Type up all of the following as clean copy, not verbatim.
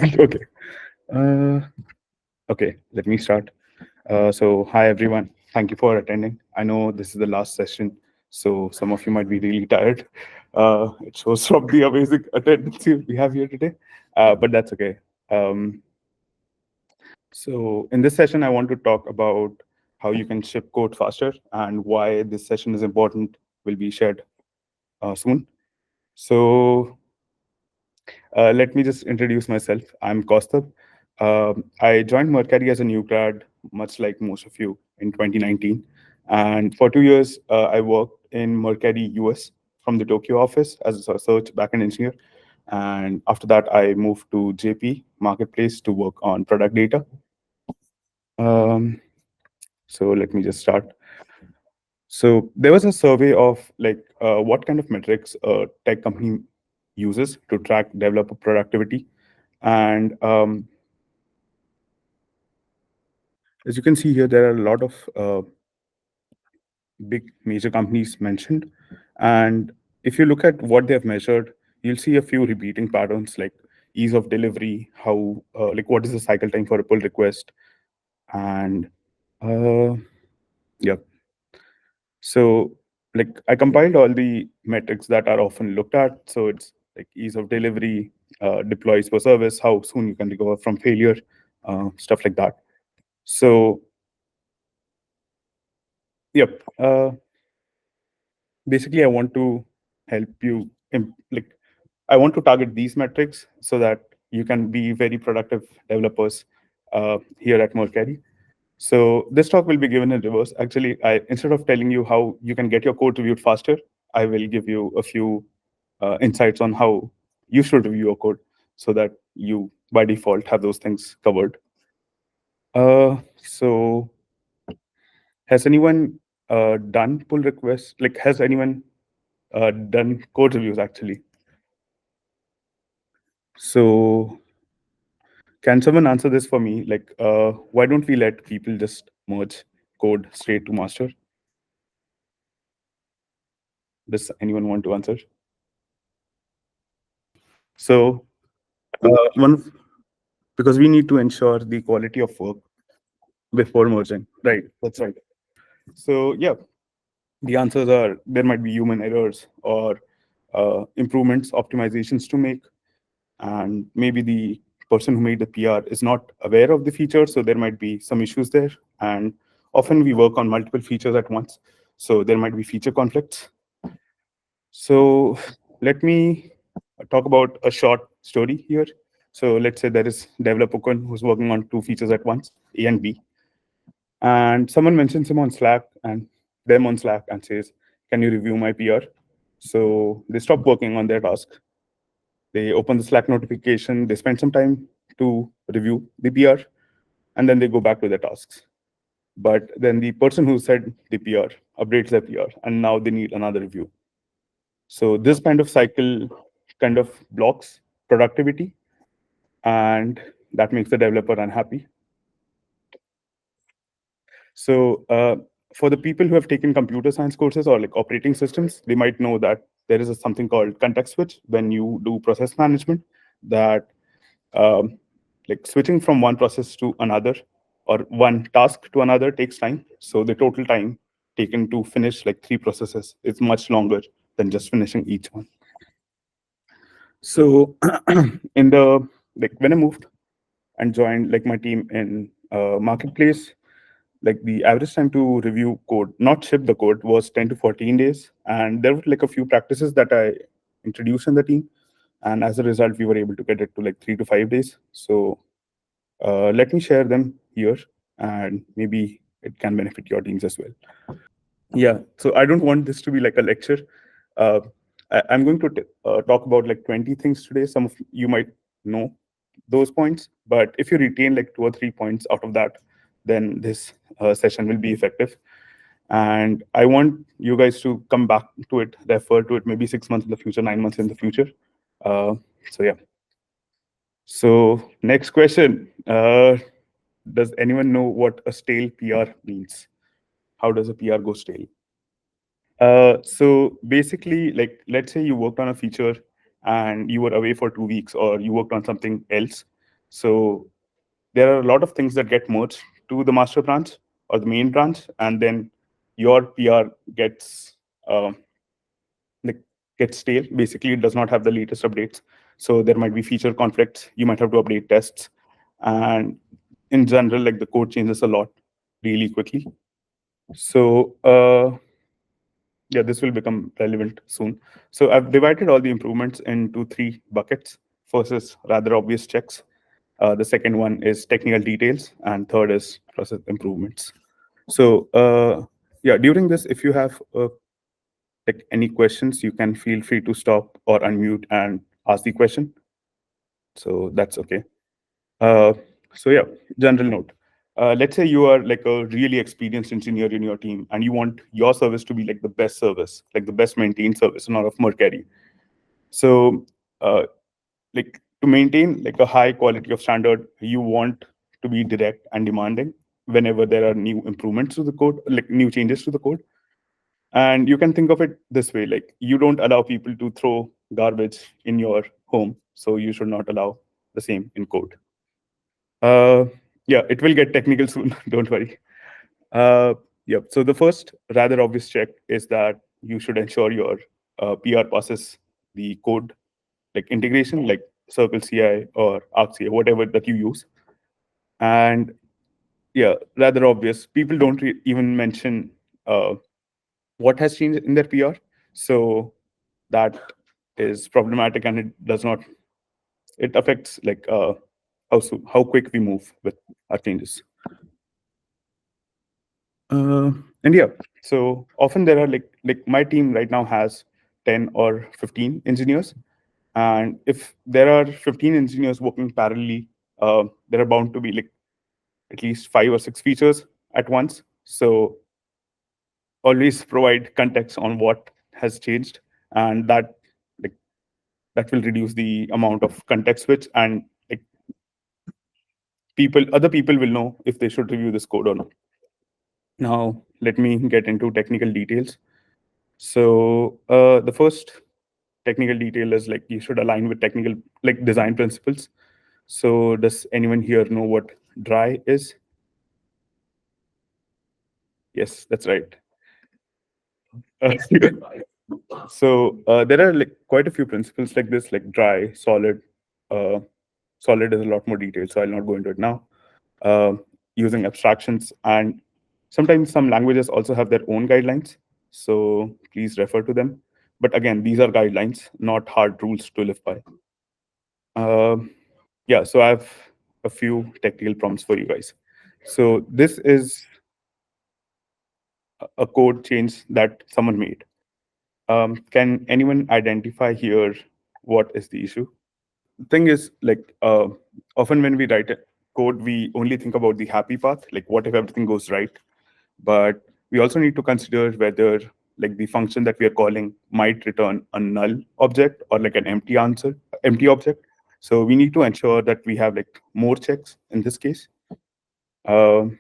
Okay. Uh, okay, let me start. So, hi everyone. Thank you for attending. I know this is the last session, so some of you might be really tired. It shows from the amazing attendance we have here today, but that's okay. Um, so, in this session, I want to talk about how you can ship code faster and why this session is important. Will be shared soon. So, let me just introduce myself. I'm Kaustubh. I joined Mercari as a new grad, much like most of you, in 2019. And for 2 years, I worked in Mercari US from the Tokyo office as a search backend engineer. And after that, I moved to JP Marketplace to work on product data. Um, so let me just start. So there was a survey of what kind of metrics a tech company uses to track developer productivity. And as you can see here, there are a lot of big major companies mentioned. And if you look at what they have measured, you'll see a few repeating patterns like ease of delivery, how like what is the cycle time for a pull request, and uh, yeah. So like I compiled all the metrics that are often looked at. So it's like ease of delivery, deploys per service, how soon you can recover from failure, stuff like that. So yep. Basically I want to help you like I want to target these metrics so that you can be very productive developers here at Mercari. So this talk will be given in reverse. Actually, I instead of telling you how you can get your code reviewed faster, I will give you a few insights on how you should review your code so that you by default have those things covered. So has anyone done pull requests? Like has anyone done code reviews actually? So can someone answer this for me? Like, why don't we let people just merge code straight to master? Does anyone want to answer? So, one because we need to ensure the quality of work before merging. Right. That's right. So, yeah, the answers are there might be human errors or improvements, optimizations to make, and maybe the person who made the PR is not aware of the feature, so there might be some issues there. And often we work on multiple features at once, so there might be feature conflicts. So let me talk about a short story here. So let's say there is developer Kun who's working on two features at once, A and B, and someone mentions him on Slack and them on Slack and says, "Can you review my PR?" So they stop working on their task. They open the Slack notification, they spend some time to review the PR, and then they go back to their tasks. But then the person who said the PR updates their PR, and now they need another review. So this kind of cycle kind of blocks productivity, and that makes the developer unhappy. So for the people who have taken computer science courses or like operating systems, they might know that there is something called context switch when you do process management. That like switching from one process to another or one task to another takes time. So the total time taken to finish like three processes is much longer than just finishing each one. So in the like when I moved and joined like my team in marketplace, like the average time to review code, not ship the code, was 10 to 14 days. And there were like a few practices that I introduced in the team. And as a result, we were able to get it to like 3 to 5 days. So let me share them here, and maybe it can benefit your teams as well. Yeah. So I don't want this to be like a lecture. Uh, I'm going to talk about like 20 things today. Some of you might know those points, but if you retain like 2 or 3 points out of that, then this session will be effective. And I want you guys to come back to it, refer to it maybe 6 months in the future, 9 months in the future. Uh, so yeah. So next question. Does anyone know what a stale PR means? How does a PR go stale? So basically, let's say you worked on a feature and you were away for 2 weeks, or you worked on something else. So there are a lot of things that get merged to the master branch or the main branch, and then your PR gets like gets stale. Basically, it does not have the latest updates. So there might be feature conflicts. You might have to update tests, and in general, like the code changes a lot really quickly. So yeah, this will become relevant soon. So I've divided all the improvements into three buckets. First is rather obvious checks. The second one is technical details, and third is process improvements. So yeah, during this, if you have like any questions, you can feel free to stop or unmute and ask the question. So that's okay. Uh, so yeah, general note. Let's say you are like a really experienced engineer in your team, and you want your service to be like the best service, like the best maintained service, not of Mercari. So, like to maintain like a high quality of standard, you want to be direct and demanding whenever there are new improvements to the code, like new changes to the code. And you can think of it this way: like you don't allow people to throw garbage in your home, so you should not allow the same in code. Uh, yeah, it will get technical soon. Don't worry. Yeah. So the first rather obvious check is that you should ensure your PR passes the code like integration, like Circle CI or Arc CI, whatever that you use. And yeah, rather obvious. People don't even mention what has changed in their PR. So that is problematic, and it does not. It affects like how quick we move with our changes. And yeah, so often there are like my team right now has 10 or 15 engineers, and if there are 15 engineers working parallelly, there are bound to be like at least 5 or 6 features at once. So always provide context on what has changed, and like that will reduce the amount of context switch, and like other people will know if they should review this code or not. Now let me get into technical details. So the first technical detail is like you should align with technical like design principles. So does anyone here know what dry is? Yes, that's right. Uh, so there are like quite a few principles like this, like dry, solid. Uh, solid is a lot more detailed, so I'll not go into it now. Uh, Using abstractions, and sometimes some languages also have their own guidelines. So please refer to them. But again, these are guidelines, not hard rules to live by. Yeah, so I have a few technical prompts for you guys. So this is a code change that someone made. Can anyone identify here what is the issue? The thing is, like, often when we write a code, we only think about the happy path, like what if everything goes right? But we also need to consider whether like the function that we are calling might return a null object or like an empty object. So we need to ensure that we have like more checks in this case. Um,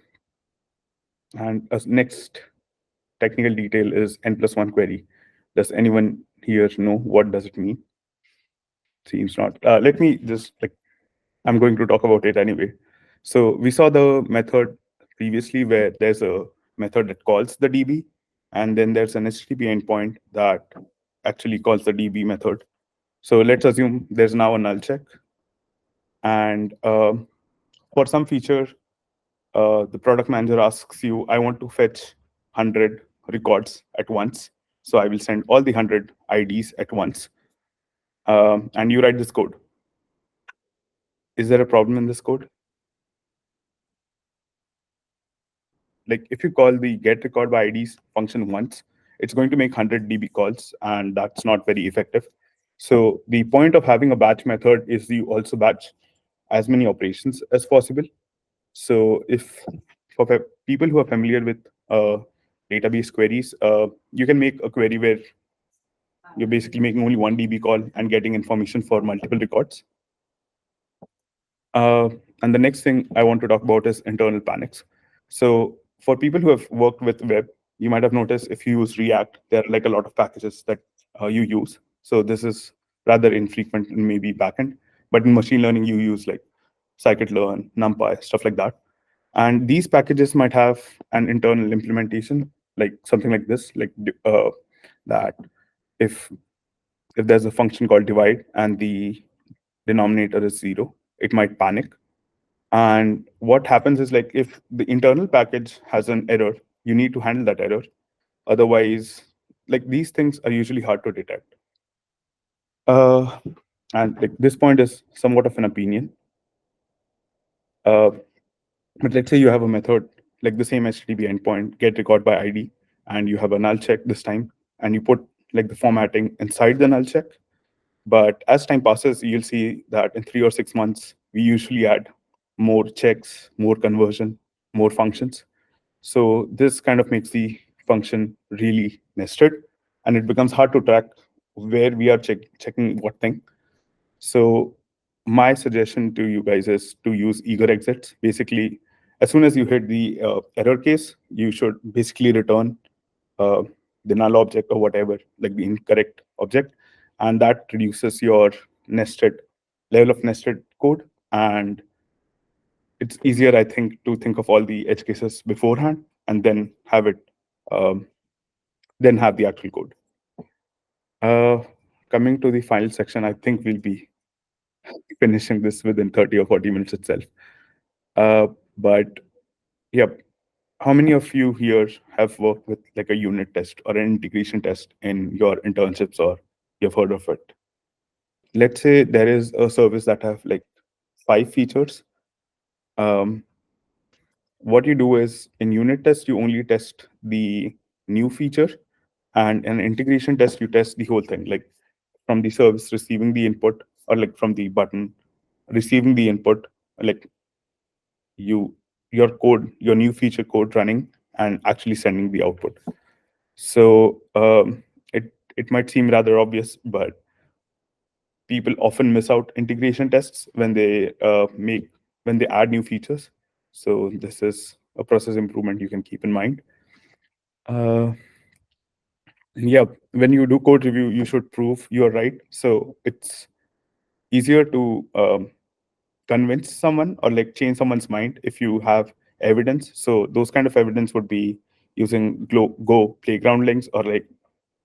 and as next technical detail is n+1 query. Does anyone here know what does it mean? Seems not. Let me just like I'm going to talk about it anyway. So we saw the method previously where there's a method that calls the DB, and then there's an HTTP endpoint that actually calls the DB method. So let's assume there's now a null check, and for some feature, the product manager asks you, I want to fetch 100 records at once. So I will send all the 100 IDs at once. And you write this code. Is there a problem in this code? Like if you call the get record by IDs function once, it's going to make 100 DB calls, and that's not very effective. So the point of having a batch method is you also batch as many operations as possible. So if for people who are familiar with database queries, you can make a query where you're basically making only one DB call and getting information for multiple records. Uh, and the next thing I want to talk about is internal panics. So for people who have worked with web, you might have noticed if you use React, there are like a lot of packages that you use. So this is rather infrequent in maybe backend, but in machine learning, you use like scikit-learn, NumPy, stuff like that. And these packages might have an internal implementation, like something like this, like that if there's a function called divide and the denominator is 0, it might panic. And what happens is, like, if the internal package has an error, you need to handle that error. Otherwise, like, these things are usually hard to detect. Uh, and like this point is somewhat of an opinion. Uh, but let's say you have a method like the same HTTP endpoint, get record by ID, and you have a null check this time, and you put like the formatting inside the null check. But as time passes, you'll see that in 3 or 6 months, we usually add more checks, more conversion, more functions. So this kind of makes the function really nested, and it becomes hard to track where we are checking what thing. So my suggestion to you guys is to use eager exits. Basically, as soon as you hit the error case, you should basically return uh, the null object or whatever, like the incorrect object, and that reduces your nested level of nested code. And it's easier, I think, to think of all the edge cases beforehand and then have it, um, then have the actual code. Uh, Coming to the final section, I think we'll be finishing this within 30 or 40 minutes itself. But yep, how many of you here have worked with like a unit test or an integration test in your internships, or you've heard of it? Let's say there is a service that have like 5 features. Um, what you do is in unit test, you only test the new feature, and in integration test, you test the whole thing, like from the service receiving the input, or like from the button receiving the input, like your code, your new feature code running and actually sending the output. So it might seem rather obvious, but people often miss out integration tests when they add new features. So this is a process improvement you can keep in mind. Uh, yeah, when you do code review, you should prove you're right. So it's easier to convince someone or like change someone's mind if you have evidence. So those kind of evidence would be using Go playground links, or like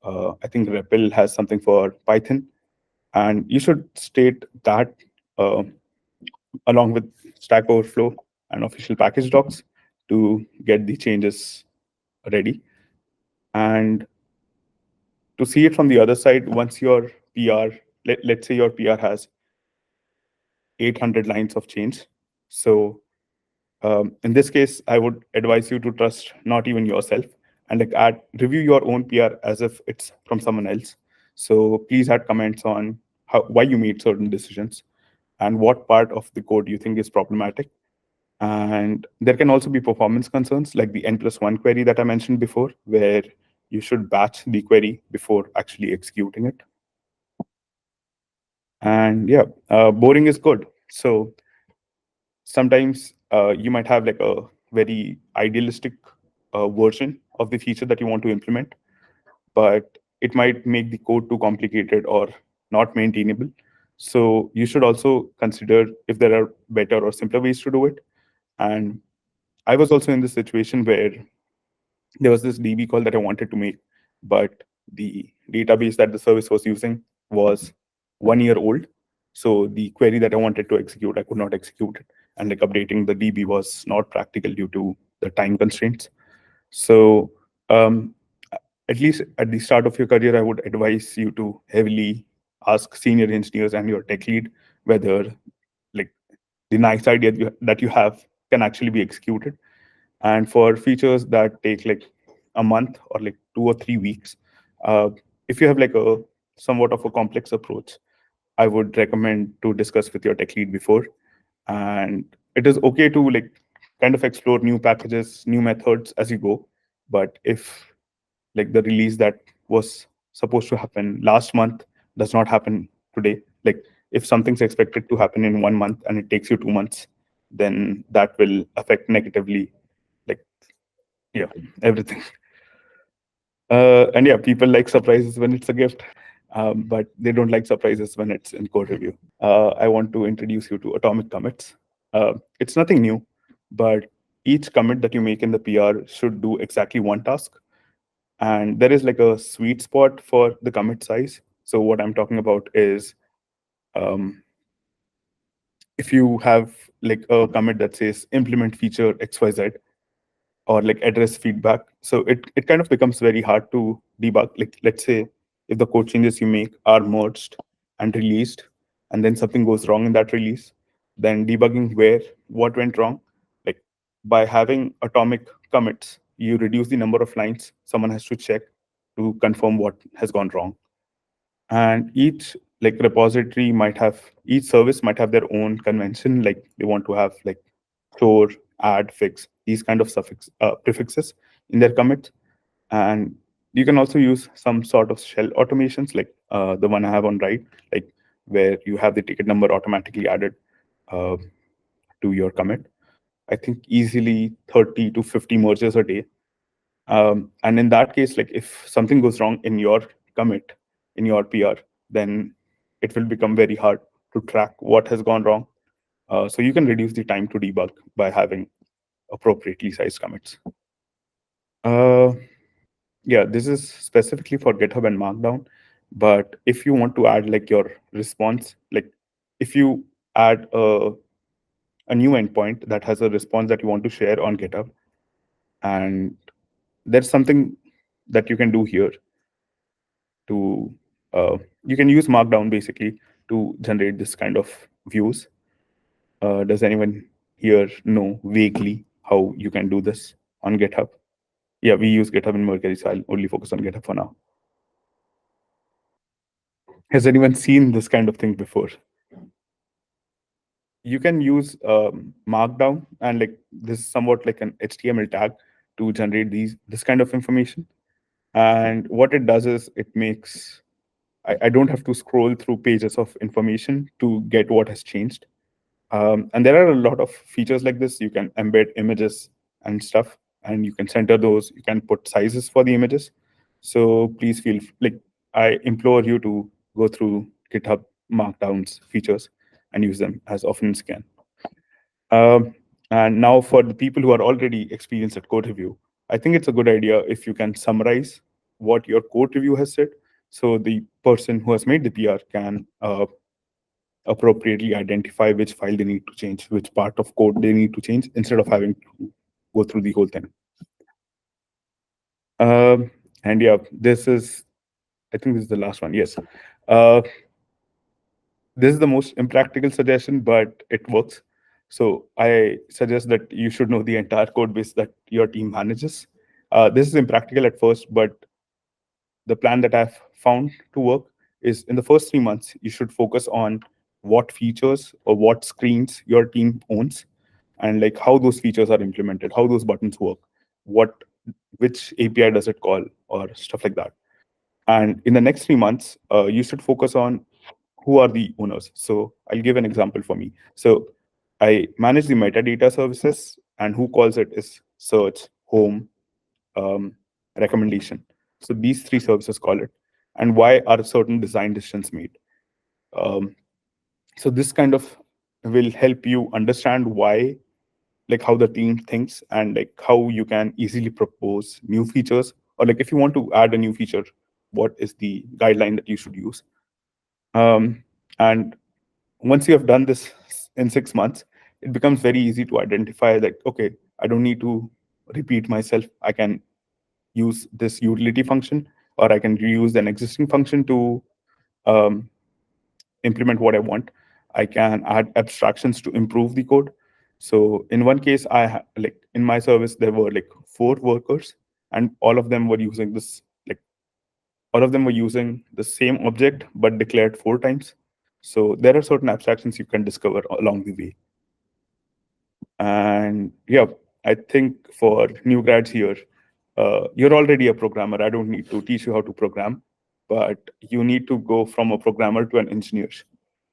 I think REPL has something for Python, and you should state that uh, along with Stack Overflow and official package docs to get the changes ready. And to see it from the other side, once your PR, let's say your PR has 800 lines of change. So in this case, I would advise you to trust not even yourself, and like review your own PR as if it's from someone else. So please add comments on why you made certain decisions and what part of the code you think is problematic. And there can also be performance concerns like the N+1 query that I mentioned before, where you should batch the query before actually executing it. And yeah, boring is good. So sometimes you might have like a very idealistic version of the feature that you want to implement, but it might make the code too complicated or not maintainable. So you should also consider if there are better or simpler ways to do it. And I was also in this situation where there was this DB call that I wanted to make, but the database that the service was using was 1 year old. So the query that I wanted to execute, I could not execute it. And like updating the DB was not practical due to the time constraints. So um, at least at the start of your career, I would advise you to heavily ask senior engineers and your tech lead whether like the nice idea that you have can actually be executed. And for features that take like a month or like 2 or 3 weeks, if you have like a somewhat of a complex approach, I would recommend to discuss with your tech lead before. And it is okay to like kind of explore new packages, new methods as you go. But if like the release that was supposed to happen last month does not happen today, like if something's expected to happen in 1 month and it takes you 2 months, then that will affect negatively, like, yeah, everything. And yeah, people like surprises when it's a gift, but they don't like surprises when it's in code review. I want to introduce you to atomic commits. It's nothing new, but each commit that you make in the PR should do exactly one task. And there is like a sweet spot for the commit size. So what I'm talking about is, um, if you have like a commit that says implement feature XYZ, or like address feedback. So it kind of becomes very hard to debug. Like, let's say if the code changes you make are merged and released, and then something goes wrong in that release, then debugging where what went wrong, like by having atomic commits, you reduce the number of lines someone has to check to confirm what has gone wrong. And each like repository might have, each service might have their own convention, like they want to have like store, add, fix, these kind of prefixes in their commit. And you can also use some sort of shell automations, like the one I have on right, like where you have the ticket number automatically added uh, to your commit. I think easily 30 to 50 merges a day. And in that case, like if something goes wrong in your commit, in your PR, then it will become very hard to track what has gone wrong. So you can reduce the time to debug by having appropriately sized commits. Uh, yeah, this is specifically for GitHub and Markdown. But if you want to add like your response, like if you add a new endpoint that has a response that you want to share on GitHub, and there's something that you can do here to, you can use Markdown basically to generate this kind of views. Does anyone here know vaguely how you can do this on GitHub? Yeah, we use GitHub in Mercury, so I'll only focus on GitHub for now. Has anyone seen this kind of thing before? You can use Markdown, and like this is somewhat like an HTML tag to generate this kind of information. And what it does is it makes, I don't have to scroll through pages of information to get what has changed. And there are a lot of features like this. You can embed images and stuff, and you can center those. You can put sizes for the images. So please feel like, I implore you to go through GitHub Markdown's features and use them as often as you can. And now for the people who are already experienced at code review, I think it's a good idea if you can summarize what your code review has said, so the person who has made the PR can appropriately identify which file they need to change, which part of code they need to change, instead of having to go through the whole thing. And yeah, this is, I think this is the last one. Yes. This is the most impractical suggestion, but it works. So I suggest that you should know the entire code base that your team manages. This is impractical at first, but the plan that I've found to work is, in the first 3 months, you should focus on what features or what screens your team owns, and like how those features are implemented, how those buttons work, which API does it call, or stuff like that. And in the next 3 months, you should focus on who are the owners. So I'll give an example for me. So I manage the metadata services, and who calls it is search, home, um, recommendation. So these three services call it. And why are certain design decisions made? Um, so this kind of will help you understand why, like how the team thinks, and like how you can easily propose new features, or like if you want to add a new feature, what is the guideline that you should use. And once you have done this in 6 months, it becomes very easy to identify, like, okay, I don't need to repeat myself. I can use this utility function, or I can reuse an existing function to um, implement what I want. I can add abstractions to improve the code. So in one case, like in my service, there were like 4 workers, and all of them were using this, like all of them were using the same object but declared 4 times. So there are certain abstractions you can discover along the way. And yeah, I think for new grads here, you're already a programmer. I don't need to teach you how to program, but you need to go from a programmer to an engineer.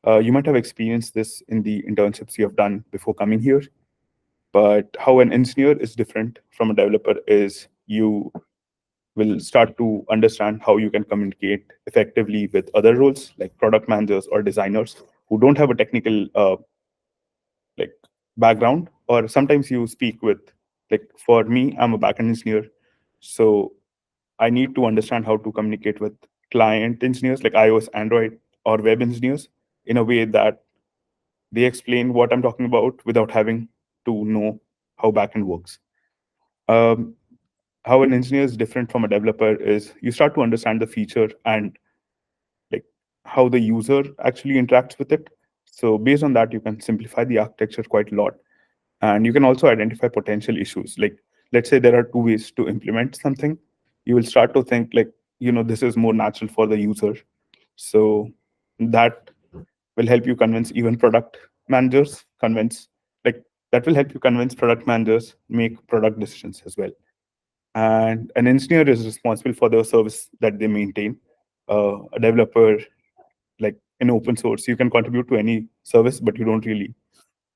You might have experienced this in the internships you have done before coming here, but how an engineer is different from a developer is you will start to understand how you can communicate effectively with other roles like product managers or designers who don't have a technical like background, or sometimes you speak with, like for me, I'm a backend engineer, so I need to understand how to communicate with client engineers like iOS, Android, or web engineers in a way that they explain what I'm talking about without having to know how backend works. Um, how an engineer is different from a developer is you start to understand the feature and like how the user actually interacts with it. So based on that, you can simplify the architecture quite a lot. And you can also identify potential issues. Like, let's say there are two ways to implement something. You will start to think like, this is more natural for the user. So that will help you convince even product managers, like that will help you convince product managers make product decisions as well. And an engineer is responsible for the service that they maintain. A developer, like in open source, you can contribute to any service, but you don't really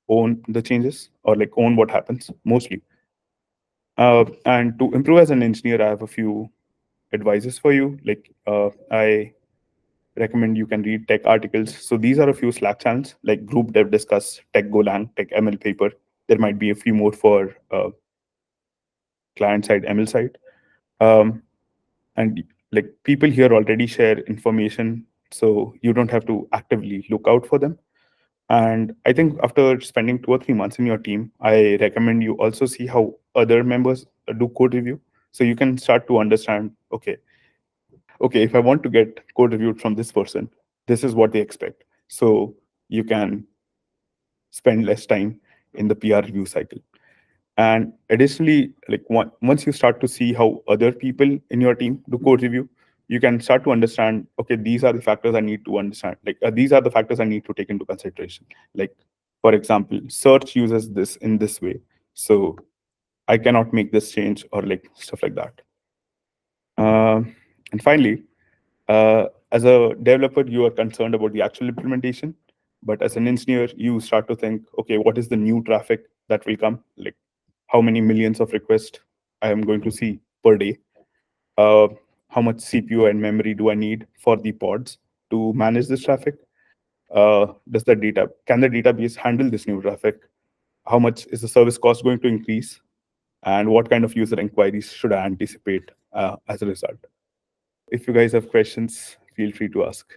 own the changes or like own what happens mostly. And to improve as an engineer, I have a few advices for you. Like I recommend you can read tech articles. So these are a few Slack channels like Group Dev Discuss, Tech Golang, Tech ML Paper. There might be a few more for client side, ML side. Um, and like people here already share information, so you don't have to actively look out for them. And I think after spending 2 or 3 months in your team, I recommend you also see how other members do code review. So you can start to understand, okay, if I want to get code reviewed from this person, this is what they expect. So you can spend less time in the PR review cycle. And additionally, like once you start to see how other people in your team do code review, you can start to understand, okay, these are the factors I need to understand. Like these are the factors I need to take into consideration. Like, for example, search uses this in this way. So I cannot make this change or like stuff like that. And finally, as a developer, you are concerned about the actual implementation. But as an engineer, you start to think, okay, what is the new traffic that will come? Like how many millions of requests I am going to see per day? Uh, how much CPU and memory do I need for the pods to manage this traffic? Can the database handle this new traffic? How much is the service cost going to increase? And what kind of user inquiries should I anticipate as a result? If you guys have questions, feel free to ask.